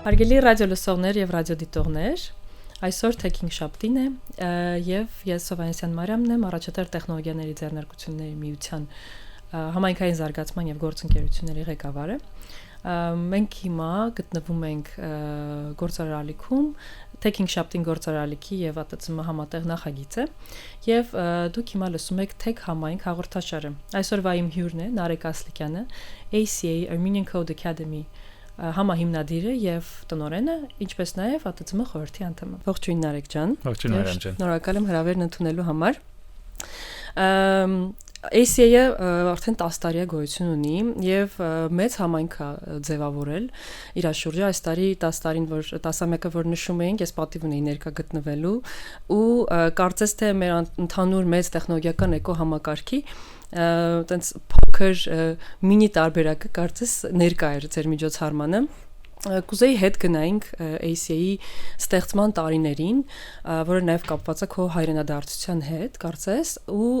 Հարգելի ռադիոլսողներ եւ ռադիոդիտողներ, այսօր Tech-ing Shop-ին է եւ ես Սովանեսյան Մարիամն եմ, առաջատար տեխնոլոգիաների ձեռնարկությունների միության համայնքային զարգացման եւ գործընկերությունների ղեկավարը։ Մենք հիմա գտնվում ենք գործարարալիքում, Tech-ing Shop-ին գործարարալիքի եւ ԱՏՑՄ համատեղ նախագիծը եւ դուք հիմա լսում եք Tech համայնք հաղորդաշարը։ Այսօրվա իմ հյուրն է Նարեկ Ասլիկյանը, ACA Armenian Code Academy համահիմնադիրը եւ տնօրենը, ինչպես նաեւ ԱՏՑՄ խորհրդի անդամը։ Ողջույն Նարեկ ջան։ Ողջույն Մարիամ ջան։ Շնորհակալ եմ հրավերն ընդունելու համար։ ACA-ը արդեն 10 տարի է գոյություն ունի եւ մեծ համայնք է ձևավորել իր շուրջը այս տարի 10 տարին որ 10-ամյակը որ նշում էինք, ես պատիվ ունեի ներկա գտնվելու ու կարծես թե մեր ընդհանուր մեծ տեխնոլոգիական էկոհամակարգի տենց փոքր մինի տարբերակը կարծես ներկա էր ձեր միջոցառմանը Կուզեի հետ գնայինք ACA-ի ստեղծման տարիներին, որը նաև կապված է քո հայրենադարձության հետ, կարծես, ու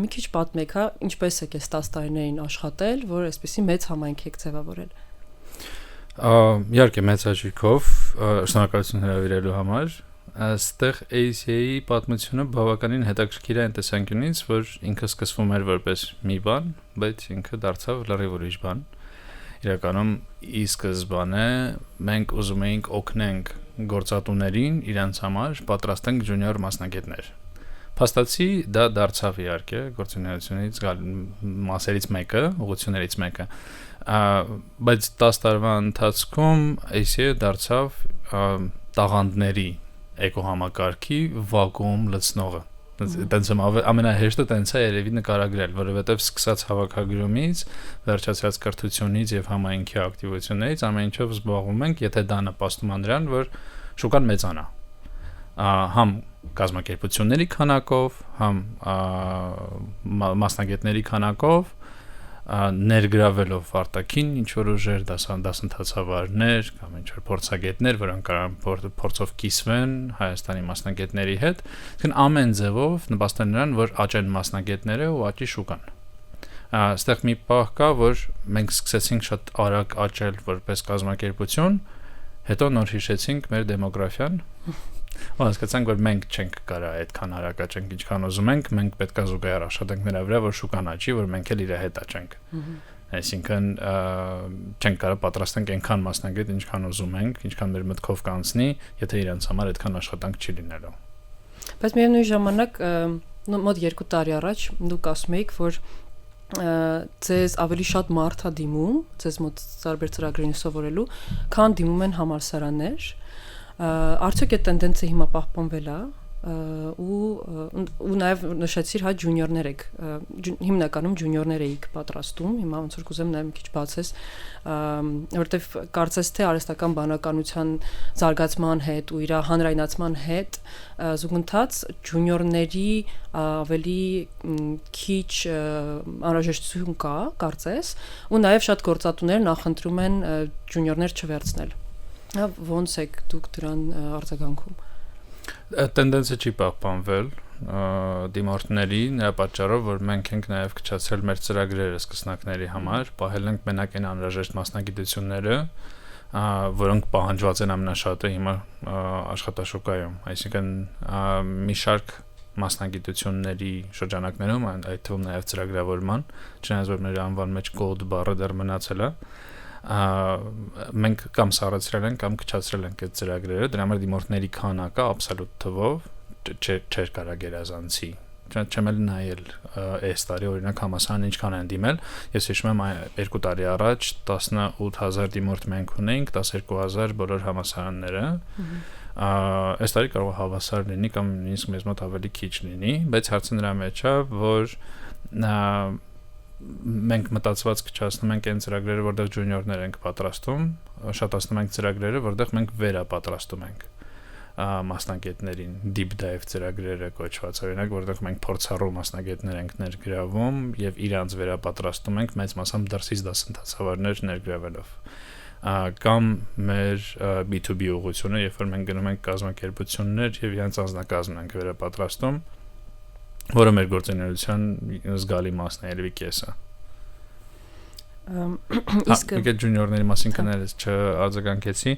մի քիչ պատմեք, հա, ինչպես եք այս 10 տարիներին աշխատել, որ այսպեսի մեծ համայնք եք ձևավորել։ Իհարկե մեծ հաճույքով, շնորհակալություն հրավիրելու համար։ Այստեղ ACA-ի պատմությունը բավականին հետաքրքիր է այն տեսանկյունից, որ ինքը սկսվում էր որպես մի բան, բայց ինքը դարձավ լրիվ ուրիշ բան։ Իրականում ի սկզբանե մենք ուզում էինք օգնենք գործատուներին իրենց համար պատրաստենք ջունիոր մասնագետներ։ Փաստացի դա դարձավ իհարկե գործունեությունից մասերից մեկը, ուղղություններից մեկը, բայց 10 տարվա ընթացքում ACA դարձավ տաղանդների էկոհամակարգի վակուում լցնողը։ Տենց ամենահեշտը տենց է երևի նկարագրել, որովհետև սկսած հավաքագրումից, վերջացած կրթությունից եւ համայնքի ակտիվություններից ամեն ինչով զբաղվում ենք, եթե դա նպաստում է նրան, որ շուկան մեծանա։ Համ կազմակերպությունների քանակով, համ մասնագետների քանակով, ներգրավելով արտաքին ինչ-որ ուժեր, դասընթացավարներ կամ ինչ-որ փորձագետներ, որոնք կարող փորձով կիսվեն Հայաստանի մասնագետների հետ, այսինքն ամեն ձևով նպաստել նրան, որ աճեն մասնագետները ու աճի շուկան։ Այստեղ մի պահ կա, որ մենք սկսեցինք շատ արագ աճել որպես կազմակերպություն, հետո նոր հիշեցինք մեր դեմոգրաֆիան, ու հասկացանք, որ մենք չենք կարող այդքան արագ աճենք, ինչքան ուզում ենք, մենք պետք է զուգահեռ աշխատենք նրա վրա, որ շուկան աճի, որ մենք էլ իր հետ աճենք։ Այսինքն չենք կարող պատրաստենք այնքան մասնագետ, ինչքան ուզում ենք, ինչքան մեր մտքով կանցնի, եթե իրենց համար այդքան աշխատանք չի լինելու։ Բայց միևնույն ժամանակ մոտ 2 տարի առաջ դուք ասում եք, որ ձեզ ավելի շատ մարդ է դիմում, ձեզ մոտ տարբեր ծրագրերին սովորելու, քան դիմում են համալսարաններ։ Արդյոք այդ տենդենսը հիմա պահպանվել է ու նաև նշեցիր հա ջունիորներ եք հիմնականում ջունիորներ եք պատրաստում հիմա ոնց որ կուզեմ նաև մի քիչ բացես որովհետև կարծես թե արհեստական բանականության զարգացման հետ ու իր հանրայնացման հետ զուգընթաց ջունիորների ավելի քիչ անհրաժեշտություն կա կարծես ու նաև շատ գործատուներ նախընտրում են ջունիորներ չվերցնել ոնց եք դուք դրան արձագանքում Տենդենսը չի պահպանվել դիմորդների նրա պատճառով, որ մենք ենք նաև քչացրել մեր ծրագրերը սկսնակների համար, պահել ենք մենակ այն անհրաժեշտ մասնագիտությունները, որոնք պահանջված են ամենաշատը հիմա աշխատաշուկայում, այսինքն մի շարք մասնագիտությունների շրջանակներում, այդ թվում նաև ծրագրավորման, չնայած որ մեր անվան մեջ կոդ բառը դեռ մնացել է մենք կամ սառեցրել ենք կամ քչացրել ենք այդ ծրագրերը դրա համար դիմորդների քանակը աբսոլյուտ թվով չէր կարող գերազանցի չեմ էլ նայել այս տարի օրինակ համասարան ինչքան են դիմել ես հիշում եմ 2 տարի առաջ 18000 դիմորդ մենք ունեինք 12000 բոլոր համասարանները այս տարի կարող է հավասար լինի կամ նույնիսկ մեզ մոտ ավելի քիչ լինի բայց հարցը նրա մեջ է որ մենք մտածված քչացնում ենք այն ծրագրերը, որտեղ ջունիորներ ենք պատրաստում, շատացնում ենք ծրագրերը, որտեղ մենք վերապատրաստում ենք մասնագետներին, deep dive ծրագրերը կոչված, օրինակ, որտեղ մենք փորձառու մասնագետներ ենք ներգրավում եւ իրանց վերապատրաստում ենք մեծ մասամբ դրսից դասընթացավարներ ներգրավելով։ Կամ մեր B2B ուղղությունը, երբ որ մենք գնում ենք կազմակերպություններ եւ իրենց անձնակազմն ենք վերապատրաստում, որը մեր գործունեության զգալի մասն է, երևի կեսը։ Իսկ այդ ջունիորների մասին կներես չարձագանքեցի,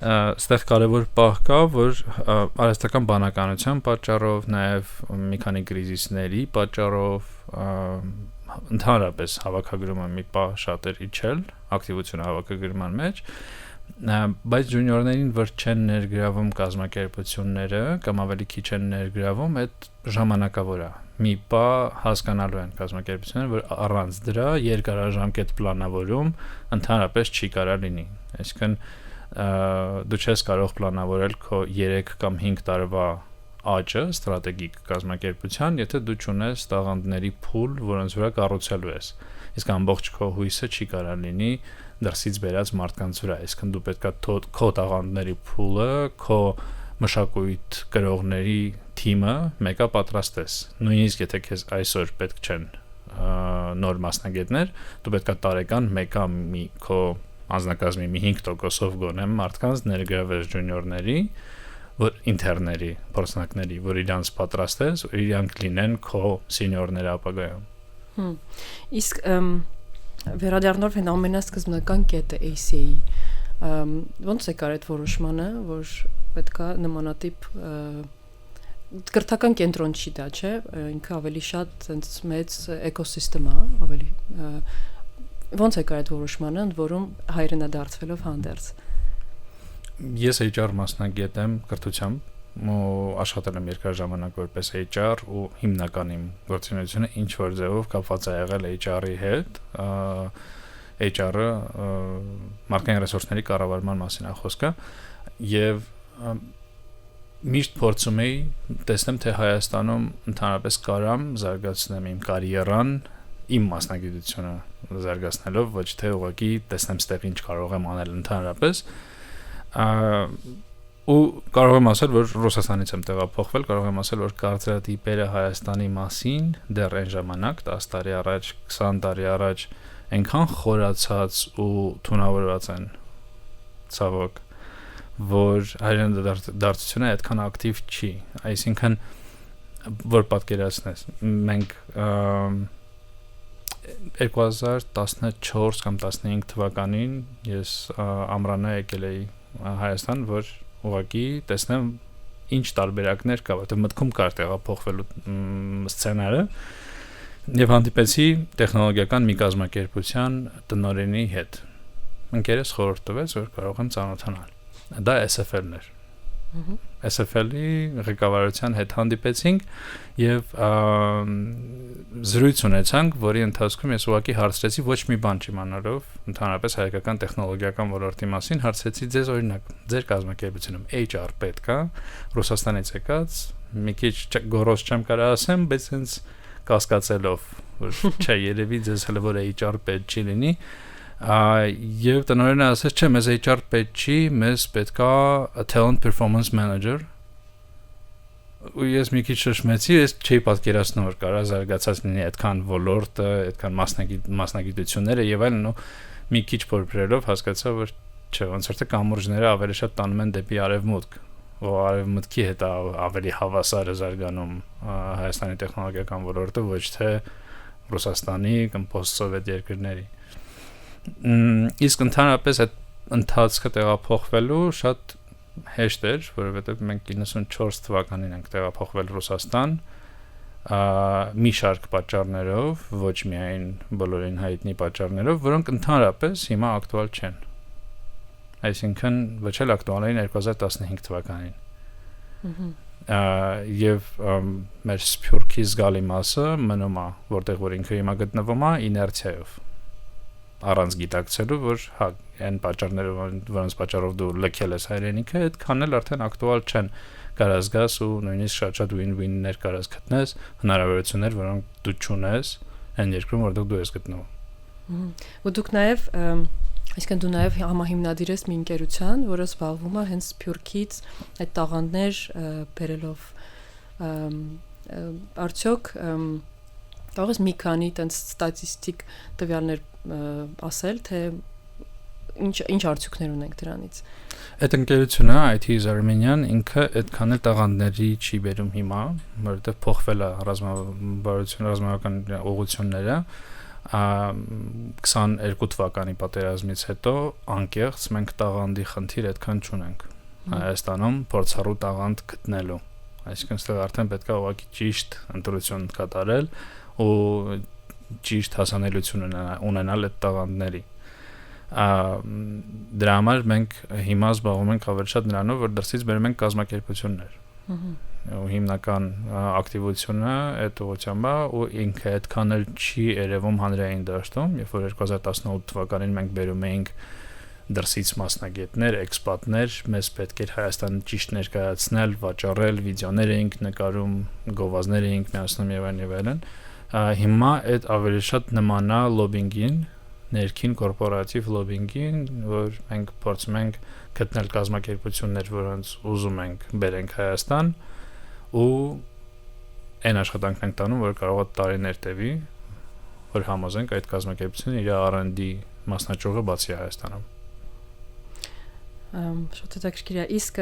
այստեղ կարևոր պահ կա, որ արհեստական բանականության պատճառով, նաև մի քանի կրիզիսների պատճառով ընդհանրապես հավաքագրումը մի պահ շատ էր իջել, ակտիվությունը հավաքագրման մեջ, բայց ջունիորներին որ չեն ներգրավում կազմակերպությունները կամ ավելի քիչ են ներգրավում, այդ ժամանակավոր է։ Մի պահ հասկանալու են կազմակերպությունները, որ առանց դրա երկարաժամկետ պլանավորում ընդհանրապես չի կարա լինի։ Այսինքն դու չես կարող պլանավորել քո 3 կամ 5 տարվա աճը ստրատեգիկ կազմակերպության, եթե դու չունես տաղանդների փուլ, որոնց վրա կառուցելու ես։ Իսկ ամբողջ քո հույսը չի կարա լինի դրսից բերած մարդկանց վրա, այսինքն դու պետք է քո տաղանդների փուլը, քո մշակույթ կրողների թիմը մեկը պատրաստես։ Նույնիսկ եթե քեզ այսօր պետք չեն նոր մասնագետներ, դու պետք է տարեկան մեկը քո անձնակազմի մի 5%-ով գոնե մարդկանց ներգրավես ջունիորների, որ ինտերների, փորձնակների, որ իրանց պատրաստես, որ իրանք լինեն քո սենյորները ապագայում։ Իսկ վերադառնալով այն ամենասկզբնական կետը ACA-ի, ո՞նց է կար այդ որոշմանը, որ պետք է նմանատիպ կրթական կենտրոն չի դա, չէ, ինքը ավելի շատ այնց մեծ էկոսիստեմ է, ավելի ո՞նց է կար այդ որոշմանը, ընդ որում հայրենադարձվելով հանդերձ։ Ես HR մասնագետ եմ կրթությամբ, աշխատել եմ երկար ժամանակ որպես HR ու հիմնական իմ գործունեությունը ինչ որ ձևով կապված է եղել HR-ի հետ, HR-ը մարդկային ռեսուրսների կառավարման մասին է խոսքը, եւ միշտ փորձում էի տեսնեմ թե Հայաստանում ընդհանրապես կարամ զարգացնեմ իմ կարիերան, իմ մասնագիտությունը զարգացնելով, ոչ թե ուղղակի տեսնեմ ստեղ ինչ կարող եմ անել ընդհանրապես, ու կարող եմ ասել, որ Ռուսաստանից եմ տեղափոխվել, կարող եմ ասել, որ կարծրատիպերը Հայաստանի մասին դեռ այն ժամանակ 10 տարի առաջ, 20 տարի առաջ այնքան խորացած ու թունավորված են ցավոք, որ հայրենադարձությունը այդքան ակտիվ չի, այսինքն որ պատկերացնես, մենք 2014 կամ 15 թվականին ես ամռանը եկել էի Հայաստան, որ ուղղակի տեսնեմ ինչ տարբերակներ կա, որտեղ մտքում կար տեղափոխվելու սցենարը եւ հանդիպեցի տեխնոլոգիական մի կազմակերպության տնօրենի հետ։ Ընկերս խորհուրդ տվեց, որ կարող եմ ծանոթանալ։ Դա SFL-ն էր։ SFL-ի ղեկավարության հետ հանդիպեցինք եւ զրույց ունեցանք, որի ընթացքում ես ուղղակի հարցրեցի ոչ մի բան չիմանալով ընդհանրապես հայկական տեխնոլոգիական ոլորտի մասին, հարցրեցի ձեզ օրինակ ձեր կազմակերպությունում HR պետք է Ռուսաստանից եկած, մի քիչ գորոզ չեմ կարող ասեմ, բայց հենց կասկածելով, որ չէ, երևի ձեզ հələ որ HR պետք չի լինի, եւ տնօրենը ասաց, չէ, մեզ HR պետք չի, մեզ պետքա talent performance manager։ Ու ես մի քիչ շշմեցի, ես չէի պատկերացնում, որ կարա զարգացած լինի այդքան ոլորտը, այդքան մասնագիտությունները եւ այլն, ու մի քիչ փորփրելով հասկացա, որ չէ, ոնց որ թե կամուրջները ավելի շատ տանում են դեպի արևմուտք, ու արևմուտքի հետ ավելի հավասար է զարգանում Հայաստանի տեխնոլոգիական ոլորտը, ոչ թե Ռուսաստանի կամ post-սովետ երկրների։ Իսկ ընդհանրապես այդ ընթացքը տեղափոխվելու շատ հեշտ էր, որովհետև մենք 94 թվականին ենք տեղափոխվել Ռուսաստան, մի շարք պատճառներով, ոչ միայն բոլորին հայտնի պատճառներով, որոնք ընդհանրապես հիմա ակտուալ չեն։ Այսինքն ոչ էլ ակտուալ էին 2015 թվականին։ Եվ մեր սփյուռքի զգալի մասը մնում է, որտեղ որ ինքը հիմա գտնվում է, իներցիայով։ Առանց գիտակցելու, որ հա, այն պատճառները, որոնց պատճառով դու լքել ես հայրենիքը, այդքան էլ արդեն ակտուալ չեն, կարաս գաս ու նույնիսկ շատ win-win-ներ կարաս գտնես, հնարավորություններ, որոնք դու չունես այն երկրում, որտեղ դու ես գտնվում։ Ու դուք նաև, այսինքն դու նաև համահիմնադիր ես մի ընկերության, որը զբաղվում է հենց Սփյուռքից այդ տաղանդներ բերելով, արդյոք կարող ես մի քանի տենց ստատիստիկ տվյալներ ասել, թե ինչ արդյունքներ ունենք դրանից։ Այդ ընկերությունը IT Armenian ինքը այդքան էլ տաղանդների չի բերում հիմա, որովհետև փոխվել է ռազմավարական ուղղությունները, 22 թվականի պատերազմից հետո անկեղծ մենք տաղանդի խնդիր այդքան չունենք Հայաստանում փորձառու տաղանդ գտնելու այսինքն այստեղ արդեն պետք է ուղղակի ճիշտ ընտրություն կատարել ու ճիշտ հասանելիություն ունենալ այդ տաղանդների դրա համար մենք հիմա զբաղվում ենք ավելի շատ նրանով որ դրսից բերում ենք կազմակերպություններ ու հիմնական ակտիվությունը այդ ուղղությամբ է ու ինքը այդքան էլ չի երևում հանրային դաշտում երբ որ 2018 թվականին մենք բերում էինք դրսից մասնագետներ, էքսպատներ, մեզ պետք էր Հայաստանը ճիշտ ներկայացնել, վաճառել, վիդեոներ էինք նկարում, գովազդներ էինք միացնում եւ այլն։ Հիմա այդ ավելի շատ նմանա լոբինգին, ներքին կորպորատիվ լոբինգին, որ մենք փորձում ենք գտնել կազմակերպություններ, որոնց ուզում ենք բերենք Հայաստան ու այն աշխատանքն ենք տանում, որ կարող է տարիներ տևի, որ համոզենք այդ կազմակերպությունը իր R&D մասնաճյուղը բացի Հայաստանում։ Շատ հետաքրքիր է, իսկ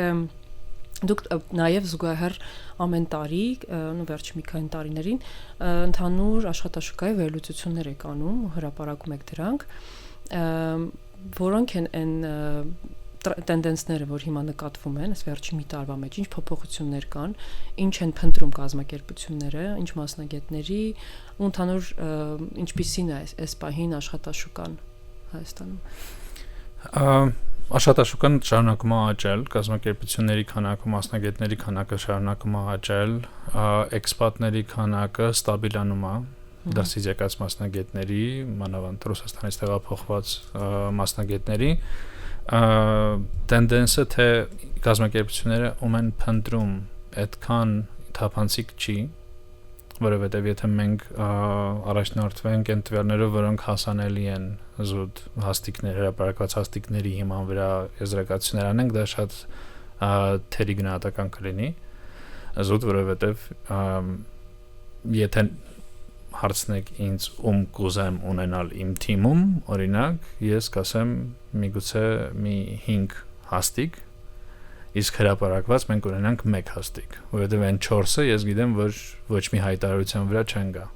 դուք նաև զուգահեռ ամեն տարի, վերջի մի քանի տարիներին ընդհանուր աշխատաշուկայի վերլուծություններ եք անում, հրապարակում եք դրանք, որոնք են այն տենդենսները, որ հիմա նկատվում են, այս վերջի մի տարվա մեջ, ինչ փոփոխություններ կան, ինչ են փնտրում կազմակերպությունները, ինչ մասնագետների, ու ընդհանուր ինչպիսին է այս պահին աշխատաշուկան Հայաստանում։ Աշխատաշուկան շարունակում է աճել, կազմակերպությունների քանակը, մասնագետների քանակը շարունակում է աճել, էքսպատների քանակը ստաբիլանում է, դրսից եկած մասնագետների, մանավանդ Ռուսաստանից տեղափոխված մասնագետների, տենդենսը թե կազմակերպությունները ում են փնտրում այդքան թափանցիկ չի, որովհետև եթե մենք առաջնորդվենք այն տվյալներով, որոնք հասանելի են զուտ հաստիկներ, հրապարակված հաստիկների հիման վրա եզրակացություններ անենք, դա շատ թերի գնահատական կլինի, զուտ որովհետև եթե հարցնեք ինձ ում կուզեմ ունենալ իմ թիմում, օրինակ, ես կասեմ միգուցե մի 5 հաստիկ իսկ հրապարակված մենք ունենանք 1 հաստիկ, որովհետև այն 4-ը ես գիտեմ, որ ոչ մի հայտարարության վրա չեն գա։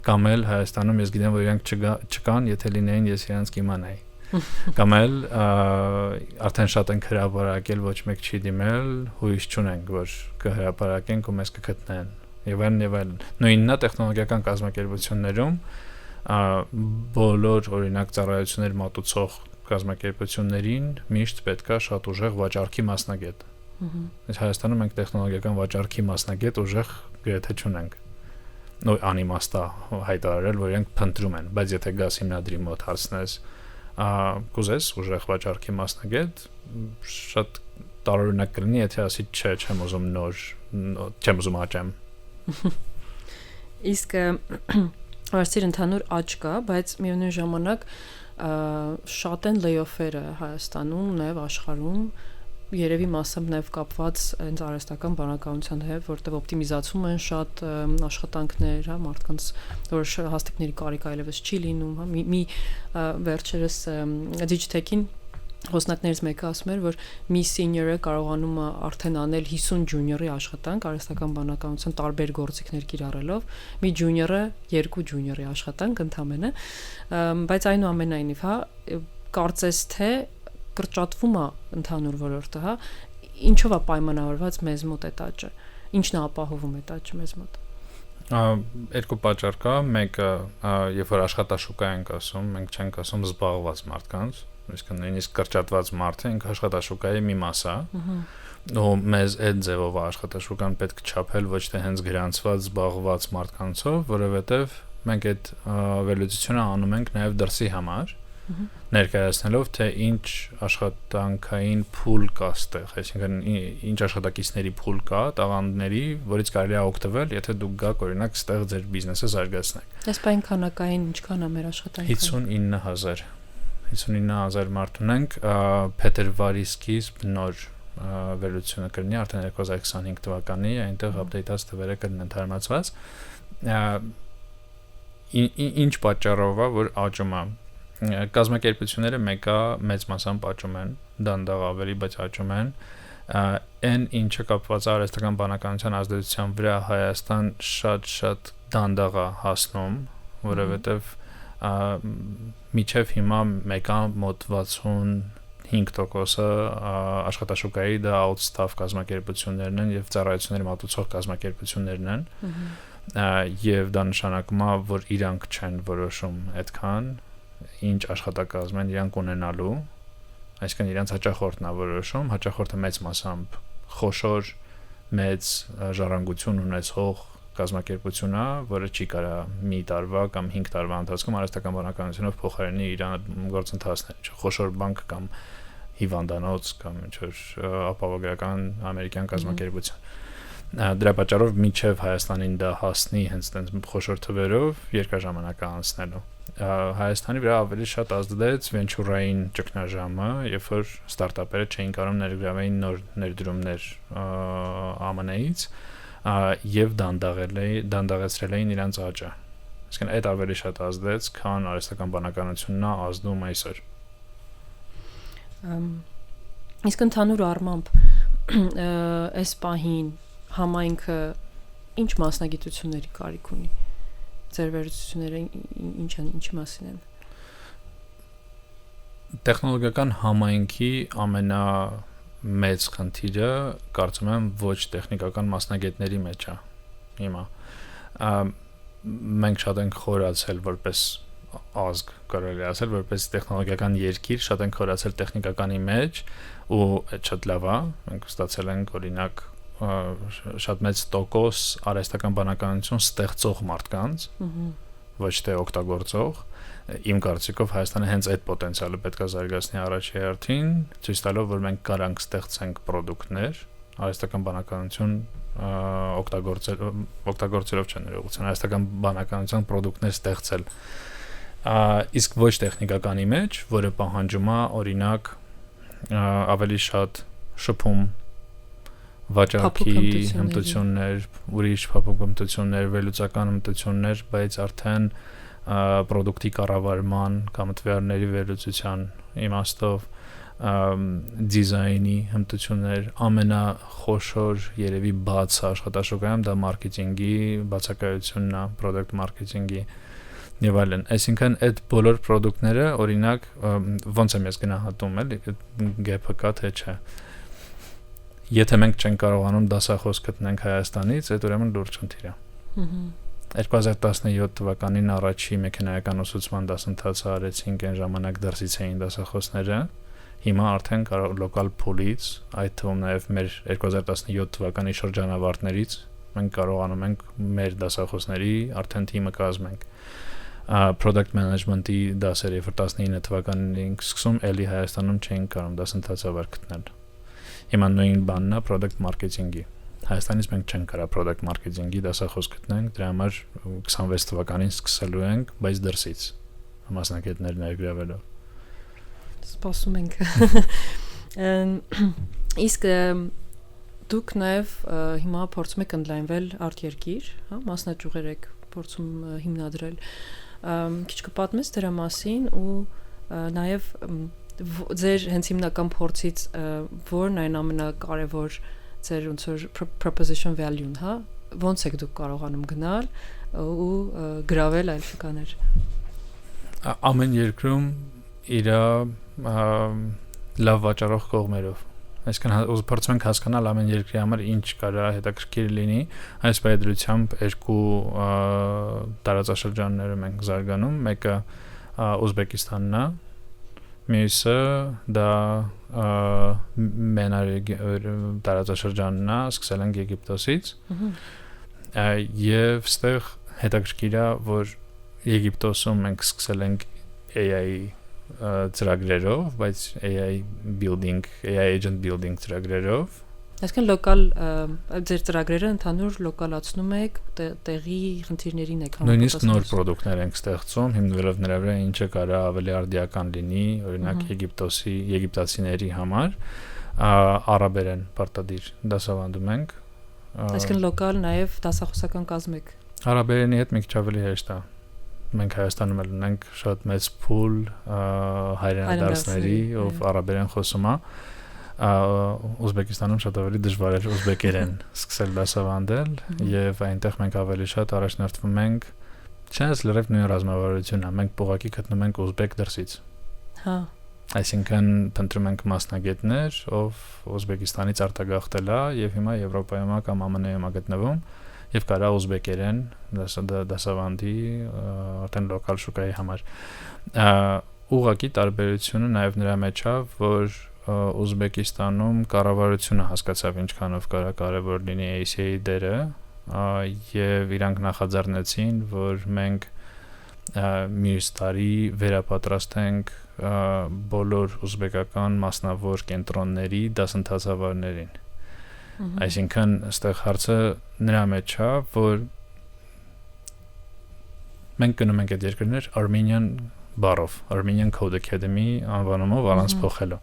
Կամ էլ Հայաստանում ես գիտեմ, որ իրանք չկան, եթե լինեին ես իրանք կիմանայի։ Կամ էլ արդեն շատ ենք հրապարակել, ոչ մեկ չի դիմել, հույս չունենք, որ կհրապարակենք ու մեզ կգտնեն։ Եվ այլն։ Նույնն է տեխնոլոգիական կազմակերպություններում բոլոր օրինակ ծառայություններ մատուցող կազմակերպություններին միշտ պետքա շատ ուժեղ վաճառքի մասնագետ։ Այս Հայաստանում մենք տեխնոլոգիական վաճառքի մասնագետ ուժեղ գրեթե չունենք։ Նույն անիմաստ է հայտարարել, որ իրենք փնտրում են, բայց եթե գաս հիմնադրի մոտ հարցնես, կուզես ուժեղ վաճառքի մասնագետ, շատ տարօրինակ կլինի, եթե ասի չէ, չեմ ուզում նոր, չեմ ուզում աճեմ։ Իսկ արսիր ընդհանուր աճ կա, բայց միևնույն ժամանակ շատ են լեյոֆերը Հայաստանում, նաև աշխարհում, երևի մասամբ նաև կապված հենց արհեստական բանականության հետ, որտեղ օպտիմիզացում են շատ աշխատանքներ, հա, մարդկանց որ հաստիկների կարիք այլևս չի լինում, հա, մի վերջերս Digitech-ին խոսնակներից մեկը ասում էր, որ մի senior-ը կարողանում է արդեն անել 50 junior-ի աշխատանք արհեստական բանականության տարբեր գործիքներ կիրառելով, մի junior-ը 2 junior-ի աշխատանք ընդամենը, բայց այնուամենայնիվ, հա, կարծես թե կրճատվում է ընդհանուր ոլորտը, հա, ինչով է պայմանավորված մեզ մոտ այդ աճը, ինչն է ապահովում այդ աճը մեզ մոտ։ Երկու պատճառ կա, մեկը, երբ որ աշխատաշուկա ենք ասում, մենք չենք ասում զբաղված մարդկանց, այսինքն նույնիսկ կրճատված մարդը ինքը աշխատաշուկայի մի մաս է, ու մեզ այդ ձևով աշխատաշուկան պետք չափել ոչ թե հենց գրանցված զբաղված մարդկանցով, որովհետև մենք այդ վերլուծությունը անում ենք նաև դրսի համար, ներկայացնելով թե ինչ աշխատանքային փուլ կա ստեղ, այսինքն ինչ աշխատակիցների փուլ կա, տաղանդների, որից կարելի է օգտվել, եթե դուք գաք օրինակ ստեղ ձեր բիզնեսը զարգացնեք։ Այս բան քանակային ինչքան է մեր աշխատանքը։ 59000 59000 մարդ ունենք, փետրվարի սկիզբ նոր վերլուծությունը կլինի արդեն 2025 թվականի, այնտեղ update-ած թվերը կլինեն թարմացված։ Ինչ պատճառով է, որ աճում է։ Կազմակերպությունները մեկը մեծ մասամբ աճում են, դանդաղ ավելի, բայց աճում են։ Այն ինչը կապված է արհեստական բանականության ազդեցության վրա Հայաստան շատ դանդաղ է հասնում, որովհետև միջև հիմա մեկա մոտ 65%-ը աշխատաշուկայի դա outstaff կազմակերպություններն են եւ ծառայությունների մատուցող կազմակերպություններն են եւ դա նշանակում է որ իրանք չեն որոշում այդքան ինչ աշխատակազմ են իրանք ունենալու այսինքն իրանք հաճախորդն է որոշում հաճախորդը մեծ մասամբ խոշոր մեծ ժառանգություն ունեցող կազմակերպություն է, որը չի կարա մի տարվա կամ 5 տարվա ընթացքում արհեստական բանականությունով փոխարինի իր գործընթացները, խոշոր բանկ կամ հիվանդանոց կամ ինչ-որ ապահովագրական ամերիկյան կազմակերպություն։ Դրա պատճառով միջև Հայաստանին դա հասնի հենց այդպես խոշոր թվերով երկար ժամանակ անցնելու։ Հայաստանի վրա ավելի շատ ազդեց վենչուրային ճգնաժամը, երբ որ ստարտափերը չէին կարող ներգրավել նոր ներդրումներ ԱՄՆ-ից եւ դանդաղեցրել էին իրանց աճը։ Իսկն այդ ավելի շատ ազդեց, քան արհեստական բանականությունն է ազդում այսօր։ Իսկ ընդհանուր առմամբ այս պահին համայնքը ինչ մասնագիտությունների կարիք ունի։ Ձեր վերլուծությունները ինչի մասին են։ Տեխնոլոգիական համայնքի ամենամեծ խնդիրը կարծում եմ ոչ տեխնիկական մասնագետների մեջ է հիմա մենք շատ ենք խորացել որպես ազգ կարելի ասել որպես տեխնոլոգիական երկիր շատ ենք խորացել տեխնիկականի մեջ ու այդ շատ լավ է մենք ստացել ենք օրինակ շատ մեծ տոկոս արհեստական բանականություն ստեղծող մարդկանց ոչ թե օգտագործող իմ կարծիքով Հայաստանը հենց այդ պոտենցիալը պետք է զարգացնի առաջի հերթին ցույց տալով որ մենք կարանք ստեղծենք պրոդուկտներ արհեստական բանականություն օգտագործելով չեն ներողություն արհեստական բանականության պրոդուկտներ ստեղծել իսկ ոչ տեխնիկականի մեջ որը պահանջում է օրինակ ավելի շատ շփում վաճառքի հմտություններ, ուրիշ փափուկ հմտություններ, վերլուծական հմտություններ, բայց արդեն պրոդուկտի կառավարման կամ տվյալների վերլուծության իմաստով դիզայնի հմտություններ ամենախոշոր երևի բաց աշխատաշուկայում դա մարքեթինգի բացակայությունն է, product marketing-ի եւ այլն։ Այսինքն այդ բոլոր պրոդուկտները օրինակ ոնց եմ ես գնահատում էլի գեփը կա թե չէ Եթե մենք չենք կարողանում դասախոս գտնենք Հայաստանից, այդ ուրեմն լուրջ խնդիր է։ 2017 թվականին առաջի մեքենայական ուսուցման դասընթացը արեցինք այն ժամանակ դրսից էին դասախոսները։ Հիմա արդեն լոկալ փուլից, այդ թվում նաև մեր 2017 թվականի շրջանավարտներից մենք կարողանում ենք մեր դասախոսների արդեն թիմը կազմենք։ Product management-ի դասերը 19 թվականին ենք սկսում, ելի Հայաստանում չէին կարող դասընթացավար գտնել։ Հիմա նույն բանն է product marketing-ի։ Հայաստանից մենք չենք կարող product marketing-ի դասախոս գտնենք, դրա համար 26 թվականին սկսելու ենք, բայց դրսից մասնակիցներ ներգրավելով։ Սպասում ենք։ Իսկ դուք նաև հիմա փորձում եք ընդլայնվել արտերկիր, հա, մասնաճյուղեր եք փորձում հիմնադրել։ Քիչ կպատմես դրա մասին ու նաև ձեր հենց հիմնական փորձից որն այն ամենակարևոր ձեր ոնց որ proposition value-ն, հա, ոնց եք դուք կարողանում գնալ ու գրավել այլ շուկաներ։ Ամեն երկրում իր լավ վաճառող կողմերով։ Այսինքն փորձում ենք հասկանալ ամեն երկրի համար ինչ կարա հետաքրքիր լինի, այս պայմանությամբ երկու տարածաշրջաններում ենք զարգանում, մեկը Ուզբեկիստանն է Մյուսը դա տարածաշրջանն է, սկսել ենք Եգիպտոսից եւ ստեղ հետաքրքիր է, որ Եգիպտոսում մենք սկսել ենք AI ծրագրերով, բայց AI agent building ծրագրերով Այսինքն լոկալ ձեր ծրագրերը ընդհանուր լոկալացնում եք տեղի խնդիրներին եք Նույնիսկ նոր պրոդուկտներ ենք ստեղծում, հիմնվելով նրա վրա ինչը կարա ավելի արդիական լինի, օրինակ եգիպտացիների համար արաբերեն պարտադիր դասավանդում ենք Այսինքն լոկալ նաև դասախոսական կազմ եք Արաբերենի հետ մի քիչ ավելի հեշտ է Մենք Հայաստանում էլ ունենք շատ մեծ փուլ հայրենադարձների, ով արաբերեն խոսում է Ուզբեկիստանում շատ ավելի դժվար էր ուզբեկերեն սկսել դասավանդել եւ այնտեղ մենք ավելի շատ առաջնորդվում ենք Չես լրիվ նույն ռազմավարությունն է, մենք փողակի գտնում ենք ուզբեկ դրսից։ Հա։ Այսինքն փնտրում ենք մասնագետներ, ով Ուզբեկիստանից արտագաղթել է եւ հիմա Եվրոպայում կամ ԱՄՆ-ում է գտնվում եւ կարա ուզբեկերեն դասավանդի արդեն լոկալ շուկայի համար։ Ուղղակի տարբերությունը նաեւ նրա մեջ է, որ Ուզբեկիստանում կառավարությունը հասկացավ ինչքանով կարևոր լինի ACA-ի դերը եւ իրանք նախաձեռնեցին, որ մենք մյուս տարի վերապատրաստենք բոլոր ուզբեկական մասնավոր կենտրոնների դասընթացավարներին։ Այսինքն այստեղ հարցը նրա մեջ է, որ մենք գնում ենք այդ երկրներ Armenian բառով, Armenian Code Academy անվանումով առանց փոխելու։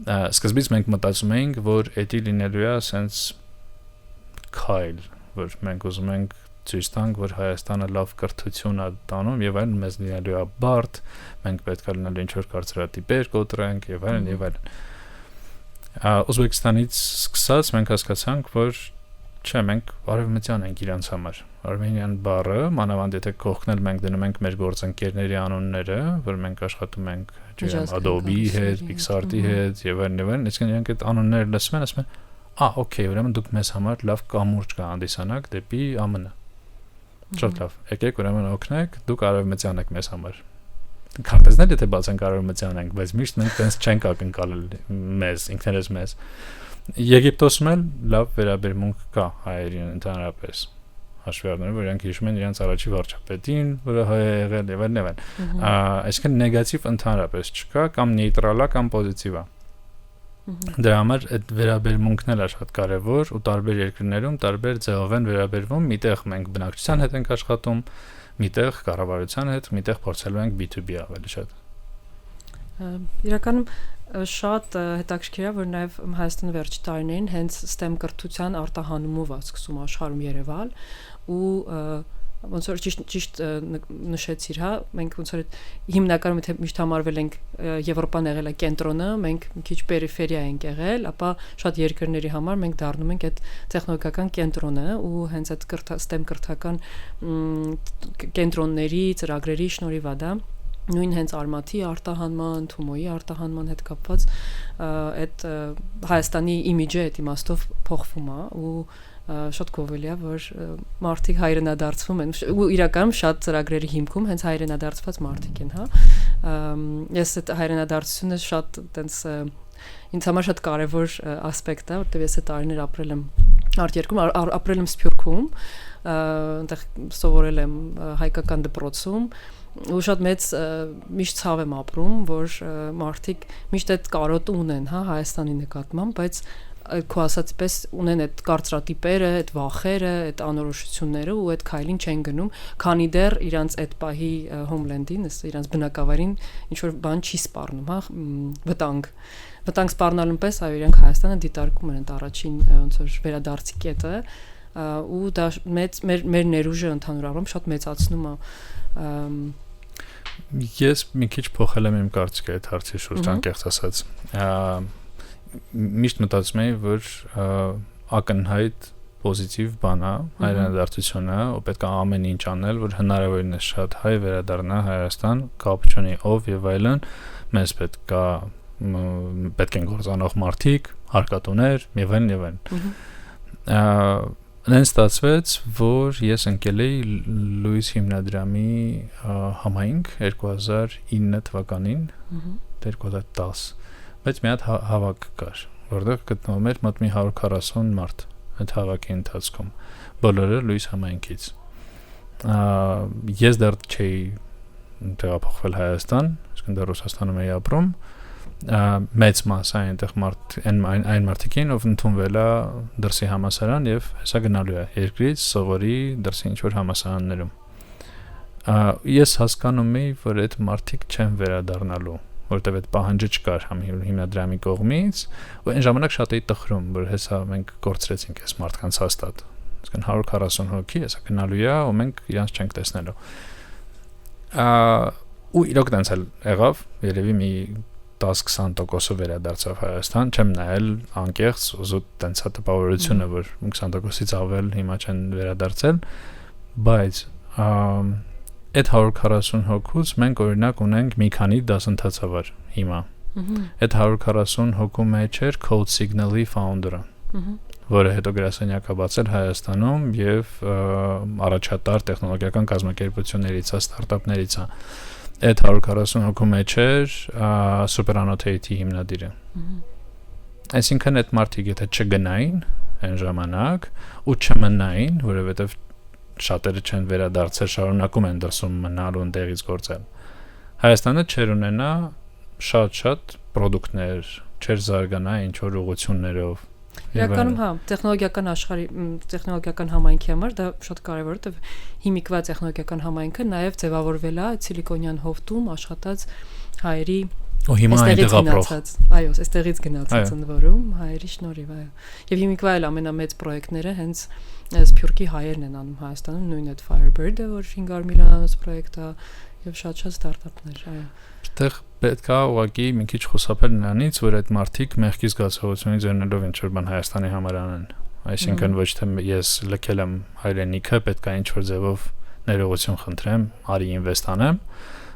Սկզբից մենք մտածում էինք, որ դա լինելու է sense քայլ, որ մենք ուզում ենք ցույց տանք, որ Հայաստանը լավ կրթություն է տանում եւ այլն, մեզ լինելու է բարդ, մենք պետք է լինելու ինչ-որ կարծրատիպեր կոտրենք եւ այլն եւ այլն։ Ուզբեկիստանից սկսած մենք հասկացանք, որ չէ, մենք արևմտյան ենք իրանց համար։ Armenian բառը, մանավանդ եթե կողքնել մենք դնում ենք մեր գործընկերների անունները, որ մենք աշխատում ենք, չգիտեմ, Adobe-ի հետ, Pixar-ի հետ եւ այլն, այսինքն իրանք այդ անունները լսում են, ասում են, օքեյ, ուրեմն դուք մեզ համար լավ կամուրջ կհանդիսանաք դեպի ԱՄՆ։ Շատ լավ։ Եկեք ուրեմն օգնեք, դուք արևմտյան եք մեզ համար։ Քարտեզներ եթե բացենք արևմտյան ենք, բայց միշտ մենք տենց չենք ակնկալել մեզ, ինքներս մեզ։ Եգիպտոսում էլ լավ վերաբերմունք կա հայերին ընդհանրապես։ Հաշվի առնելով, որ իրանք հիշում են իրենց առաջի վարչապետին, որը հայ է եղել եւ այլն։ Այսինքն նեգատիվ ընդհանրապես չկա, կամ նեյտրալ է, կամ պոզիտիվ է։ Դրա համար այդ վերաբերմունքն էլ է շատ կարևոր ու տարբեր երկրներում տարբեր ձևով են վերաբերվում, միտեղ մենք բնակչության հետ ենք աշխատում, միտեղ կառավարության հետ, միտեղ փորձելու ենք B2B ավելի շատ։ Իրականում շատ հետաքրքիր է, որ նաև Հայաստանի վերջի տարիներին հենց STEM կրթության արտահանումով է սկսում աշխարհում երևալ ու ոնց որ ճիշտ նշեցիր, հա, մենք ոնց որ հիմնականում եթե միշտ համարվել ենք Եվրոպան եղել է կենտրոնը, մենք մի քիչ պերիֆերիա ենք եղել, ապա շատ երկրների համար մենք դառնում ենք այդ տեխնոլոգիական կենտրոնը ու հենց այդ STEM կրթական կենտրոնների ծրագրերի շնորհիվ է դա նույն հենց Արմաթի արտահանման, Թումոյի արտահանման հետ կապված այդ Հայաստանի իմիջը այդ իմաստով փոխվում է ու շատ գովելի է, որ մարդիկ հայրենադարձվում են ու իրականում շատ ծրագրերի հիմքում հենց հայրենադարձված մարդիկ են, հա։ Ես այդ հայրենադարձությունը շատ տենց ինձ համար շատ կարևոր ասպեկտ է, որտեղ ես այդ տարիներ ապրել եմ արտերկրում, ապրել եմ Սփյուռքում, այնտեղ սովորել եմ հայկական դպրոցում ու շատ մեծ միշտ ցավ եմ ապրում, որ մարդիկ միշտ այդ կարոտը ունեն, հա, Հայաստանի նկատմամբ, բայց քո ասած պես ունեն այդ կարծրատիպերը, այդ վախերը, այդ անորոշությունները ու այդ քայլին չեն գնում, քանի դեռ իրանց այդ պահի հոմլենդին, իրանց բնակավարին ինչ որ բան չի սպառնում, հա, վտանգ սպառնալուն պես, այո, իրանք Հայաստանը դիտարկում են այդ առաջին ոնց որ վերադարձի կետը ու դա մեր ներուժը ընդհանուր առմամբ շատ մեծացնում է Ես մի քիչ փոխել եմ իմ կարծիքը այդ հարցի շուրջ, անկեղծ ասած։ Միշտ մտածում էի, որ ակնհայտ պոզիտիվ բան է հայրենադարձությունը, ու պետք է ամեն ինչ անել, որ հնարավորինս շատ հայ վերադառնա Հայաստան, կապ չունի ով եւ այլն, մեզ պետք են գործանող մարդիկ, հարկատուներ եւ այլն եւ այլն։ Այնպես ստացվեց, որ ես ընկել էի Լուիս հիմնադրամի համայնք 2009 թվականին, 2010, բայց մի հատ հավաք կար, որտեղ գտնվում էր մոտ մի 140 մարդ այդ հավաքի ընթացքում, բոլորը Լուիս համայնքից։ Ես դեռ չէի տեղափոխվել Հայաստան, իսկ դեռ Ռուսաստանում էի ապրում, մեծ մասը այնտեղ այն մարդիկին, ով ընդունվել է դրսի համալսարան եւ հեսա գնալու է երկրից սովորի դրսի ինչ-որ համալսարաններում։ Ես հասկանում էի, որ այդ մարդիկ չեն վերադառնալու, որտեղ այդ պահանջը չկար հիմնադրամի կողմից, ու այն ժամանակ շատ էի տխրում, որ հեսա մենք կորցրեցինք այս մարդկանց հաստատ։ Իսկն 140 հոգի հեսա գնալու է, ու մենք իրանց չենք տեսնելու։ Ու իրոք տենց էլ եղավ, երևի մի 10-20% վերադարձավ Հայաստան, չեմ նայել անկեղծ, ուզում տենց է տպավորությունը, որ 20%-ից ավել հիմա չեն վերադարձել, բայց այդ 140 հոգուց մենք օրինակ ունենք մի քանի դասընթացավար հիմա։ Այդ 140 հոգու մեջ էր Code Signal-ի founder-ը, որը հետո գրասենյակ է բացել Հայաստանում եւ առաջատար տեխնոլոգիական կազմակերպություններից է, ստարտափներից է։ Այդ 140 հոգու մեջ էր Superannotate-ի հիմնադիրը։ Այսինքն այդ մարդիկ եթե չգնային այն ժամանակ ու չմնային, որովհետեւ շատերը չեն վերադարձել, շարունակում են դրսում մնալ ու ընդեղից գործել։ Հայաստանը չեր ունենա շատ product-ներ, չեր զարգանա ինչ որ ուղղություններով։ Իրականում հա, տեխնոլոգիական աշխարհի, տեխնոլոգիական համայնքի համար դա շատ կարևոր է, որովհետև հիմիկվա տեխնոլոգիական համայնքը նաև ձևավորվել է Սիլիկոնյան հովտում աշխատած հայերի ու հիմա այնտեղ ապրող։ Այո, այստեղից գնացած ընդվորում հայերի շնորհիվ, այո։ Եվ հիմիկվա էլ ամենամեծ պրոյեկտները հենց Սփյուռքի հայերն են անում Հայաստանում, նույն այդ Firebird-ը, որ 500 միլիոնանոց պրոյեկտ է, եւ շատ ստարտափներ, այո։ Այդտեղ պետք է ուղղակի մի քիչ խուսափել նրանից, որ այդ մարդիկ մեղքի զգացողությունից ելնելով ինչ որ բան Հայաստանի համար անեն։ Այսինքն ոչ թե ես լքել եմ հայրենիքը, պետք է ինչ որ ձևով ներողություն խնդրեմ, արի ինվեստ անեմ,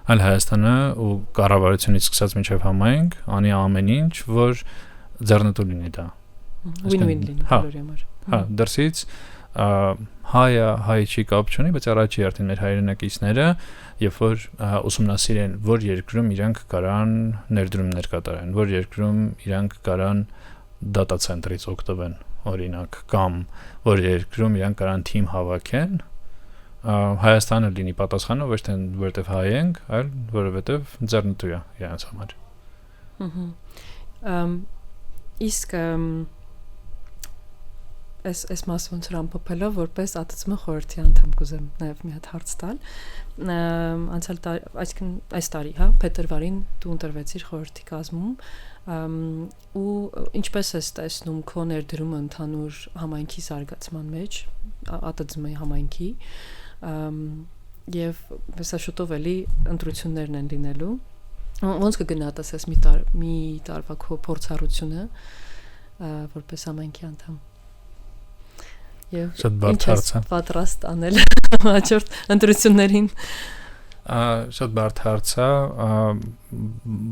այլ Հայաստանը ու կառավարությունից սկսած մինչև համայնք անի ամեն ինչ, որ ձեռնտու լինի դա։ Win-win լինի բոլորի համար։ Հա, դրսից հայ չի կապ չունի, բայց առաջի հերթին մեր հայրենակիցները, երբ որ ուսումնասիրեն, որ երկրում իրանք կարան ներդրումներ կատարեն, որ երկրում իրանք կարան data center-ից օգտվեն, օրինակ, կամ որ երկրում իրանք կարան թիմ հավաքեն, Հայաստանը լինի պատասխանը ոչ թե որովհետև հայ ենք, այլ որովհետև ձեռնտու է իրանց համար։ Իսկ Այս մասը ոնց որ ամփոփելով որպես ԱՏՑՄ խորհրդի անդամ կուզեմ նաև մի հատ հարց տալ։ Անցյալ տարի, այսինքն այս տարի, հա, փետրվարին դու ընտրվեցիր խորհրդի կազմում, ու ինչպես ես տեսնում քո ներդրումը ընդհանուր համայնքի զարգացման մեջ, ԱՏՑՄ-ի համայնքի, եւ հեսա շուտով էլի ընտրություններն են լինելու։ Ոնց կգնահատես այս մի տարվա քո փորձառությունը որպես համայնքի անդամ։ Շատ բարդ հարց է։ Պատրաստ անել հաջորդ ընտրություններին։ Շատ բարդ հարց է,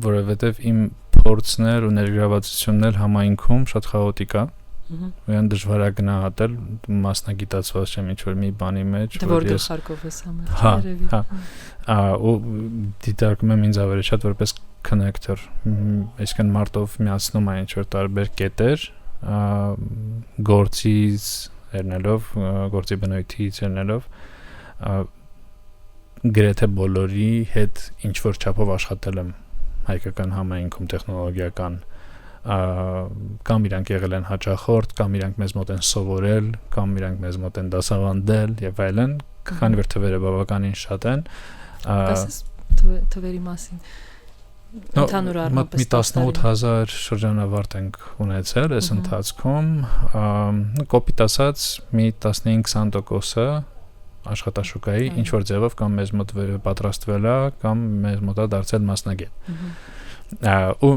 որովհետև իմ փորձներ ու ներգրավվածություններ համայնքում շատ խաոտիկ է։ Ուրեմն դժվար է գնահատել, մասնագիտացված չեմ ինչ-որ մի բանի մեջ, որ ես Խարկով ես համել։ Հա, ու դիտարկում եմ ինձ ավելի շատ որպես connector, այսինքն մարդով միացնում է ինչ-որ տարբեր կետեր, գործից ելնելով, գործի բնույթից ելնելով, գրեթե բոլորի հետ ինչ որ չափով աշխատել եմ հայկական համայնքում տեխնոլոգիական, կամ իրանք եղել են հաճախորդ, կամ իրանք մեզ մոտ են սովորել, կամ իրանք մեզ մոտ են դասավանդել եւ այլն, քանի որ թվերը բավականին շատ են։ Ասես թվերի մասին։ Ընդհանուր առմամբ մի 18000 շրջանավարտ ենք ունեցել այս ընթացքում, կոպիտ ասած մի 15-20%-ը աշխատաշուկայի ինչ որ ձևով կամ մեզ մոտ պատրաստվել է կամ մեզ մոտ է դարձել մասնագետ։ Ու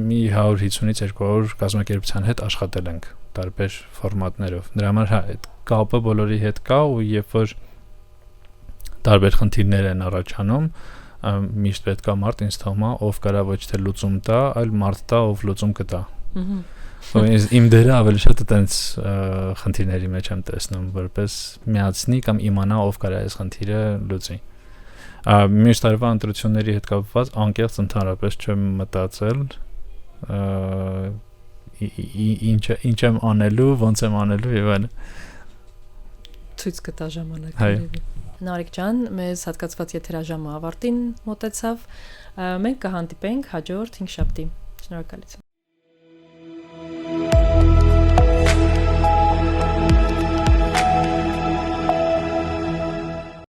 մի 150-ից 200 կազմակերպության հետ աշխատել ենք տարբեր ֆորմատներով։ Դրա համար հա, այդ կապը բոլորի հետ կա ու երբ որ տարբեր խնդիրներ են առաջանում, միշտ պետք է մարդ ինձ թվում է, ով կարա ոչ թե լուծում տա, այլ մարդ տա, ով լուծում կտա։ Իմ դերը ավելի շատ այդպես խնդիրների մեջ եմ տեսնում, որպես միացնի կամ իմանա ով կարա այս խնդիրը լուծի։ Մյուս տարվա ընտրությունների հետ կապված անկեղծ ընդհանրապես չեմ մտածել ինչ եմ անելու, ոնց եմ անելու եւ այլն։ Ցույց կտա ժամանակը։ Նարեկ ջան, մեզ հատկացված եթերաժամը ավարտին մոտեցավ։ Մենք կհանդիպենք հաջորդ 5 շաբթի։ Շնորհակալություն։